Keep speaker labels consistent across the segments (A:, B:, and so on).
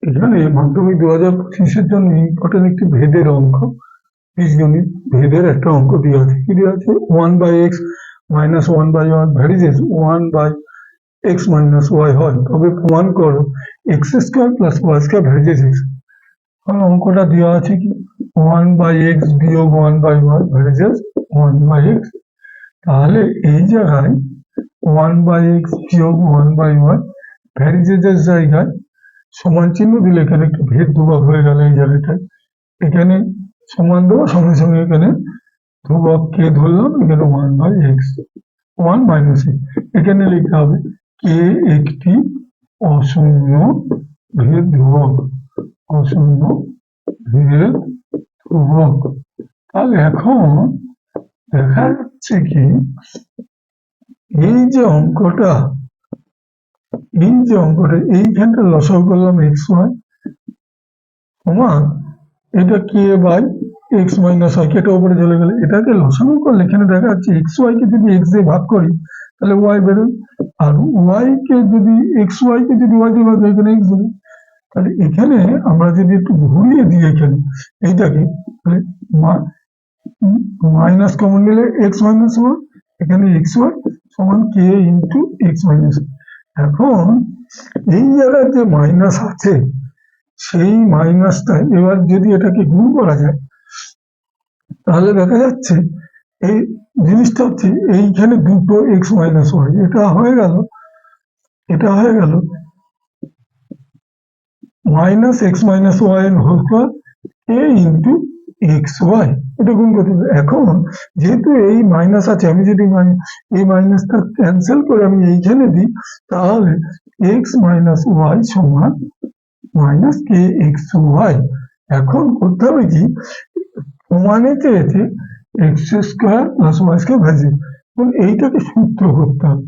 A: এখানে মাধ্যমিক 2025-এর জন্য ইম্পর্টেন্ট একটি ভেদের অঙ্ক, বীজগণিত ভেদের একটা অঙ্ক দেওয়া আছে। কি দেওয়া আছে? 1/x minus 1/y varies as 1/x minus y হয়, তবে প্রমাণ করো x² plus y² varies as x। অঙ্কটা দেওয়া আছে কি 1/x বিয়োগ 1/y ভ্যারিজেস 1/x। তাহলে এই জায়গায় 1/x বিয়োগ 1/y ভ্যারিজেসের জায়গায় সমান চিহ্ন দিলে এখানে একটা ভেদ ধ্রুবক হয়ে গেল এই জায়গাটায়। এখানে সমান দেওয়া সঙ্গে সঙ্গে এখানে ধ্রুবক কে ধরলাম, এখানে 1/x 1 মাইনাস x। এখানে লিখতে হবে কে একটি অশূন্য ভেদ ধ্রুবক, অশূন্য ভেদ ধ্রুবক। তাহলে এখন দেখা যাচ্ছে কি এই যে অঙ্কটা এইখানটা লসাগু করলাম xy সমান এটা কে বাই এক্স মাইনাস ওয়াই, কেটে উপরে চলে গেলে এটাকে লসাগু করলে এখানে দেখা যাচ্ছে এক্স ওয়াই কে যদি এক্স দিয়ে ভাগ করি তাহলে ওয়াই বেরোয়, আর ওয়াই কে যদি এক্স ওয়াই কে যদি ওয়াই দিয়ে ভাগ করি এখানে এক্স বেরোয়। তাহলে এখানে আমরা যদি একটু ঘুরিয়ে দিই এখানে এইটাকে, তাহলে মাইনাস কমন নিলে এক্স মাইনাস ওয়াই, এখানে এক্স ওয়াই সমান কে ইন্টু এক্স মাইনাস। এখন এই জায়গায় যে মাইনাস আছে সেই মাইনাসটা এবার যদি এটাকে গুণ করা যায় তাহলে দেখা যাচ্ছে এই জিনিসটা হচ্ছে এইখানে দুটো এক্স মাইনাস ওয়াই, এটা হয়ে গেল minus X minus Y whole square A into X Y, এটা গুণ করতে হবে। এখন যেহেতু এই মাইনাস আছে, আমি যদি এই মাইনাসটা ক্যান্সেল করে আমি এইখানে দিই তাহলে এক্স মাইনাস ওয়াই সমান মাইনাস কে এক্স ওয়াই। এখন করতে হবে কি প্রমাণে চেয়েছে x square plus y square varies as, এবং এইটাকে সূত্র করতে হবে।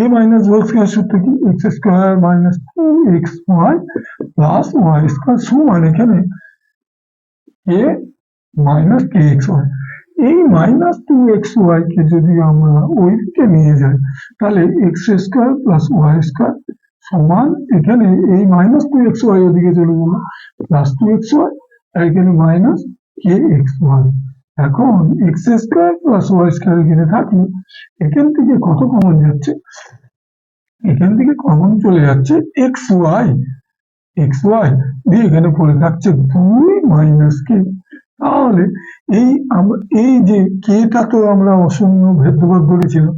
A: এ মাইনাস ওয়াই স্কোয়ার সূত্র কি x square minus 2xy plus y square সমান এখানে এ মাইনাস কে এক্স ওয়াই। এই মাইনাস 2xy কে যদি আমরা ওই দিকে নিয়ে যাই তাহলে x square plus y square সমান এখানে এই মাইনাস 2xy ওদিকে চলে গেল প্লাস 2xy, আর এখানে মাইনাস কে এক্স ওয়াই। এখন x square plus y square এখানে থাকলে এখান থেকে কত কমন যাচ্ছে, এখান থেকে কমন চলে যাচ্ছে এক্স ওয়াই দিয়ে এখানে পড়ে থাকছে 2 মাইনাস কে। তাহলে এই যে কেটা তো আমরা অশূন্য ভেদ ধ্রুবক ধরেছিলাম,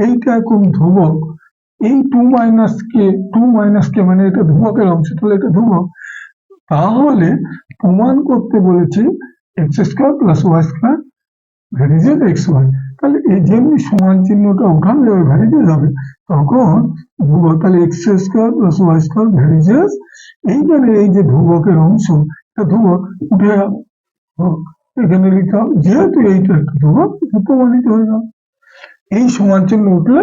A: এইটা এখন ধ্রুবক, এই 2 মাইনাস কে মানে এটা ধ্রুবকের অংশ, তাহলে এটা ধ্রুবক। তাহলে প্রমাণ করতে বলেছে x square plus y square varies as x y. তাহলে এই যেমনি সমান চিহ্নটা উঠানো যাবে ভ্যারিজেস হবে, তখন ধ্রুবক, তাহলে x square plus y square varies as এইখানে এই যে ধ্রুবকের অংশ এটা ধ্রুবক উঠে গেল, এখানে লিখতে হবে যেহেতু এইটা একটা ধ্রুবক প্রমাণিত হয়ে গেল। এই সমান চিহ্ন উঠলে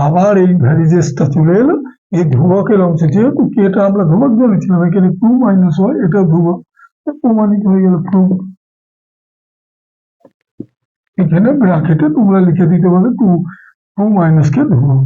A: আবার এই ভ্যারিজেসটা চলে এলো, এই ধ্রুবকের অংশ যেহেতু কেটা আমরা ধ্রুবক ধরেছিলাম এখানে 2 মাইনাস ওয়াই এটা ধ্রুবক, প্রমাণিত হয়ে গেল প্রুফ। এখানে ব্র্যাকেটে তোমরা লিখে দিতে পারো 2 মাইনাস কে ধ্রুবক।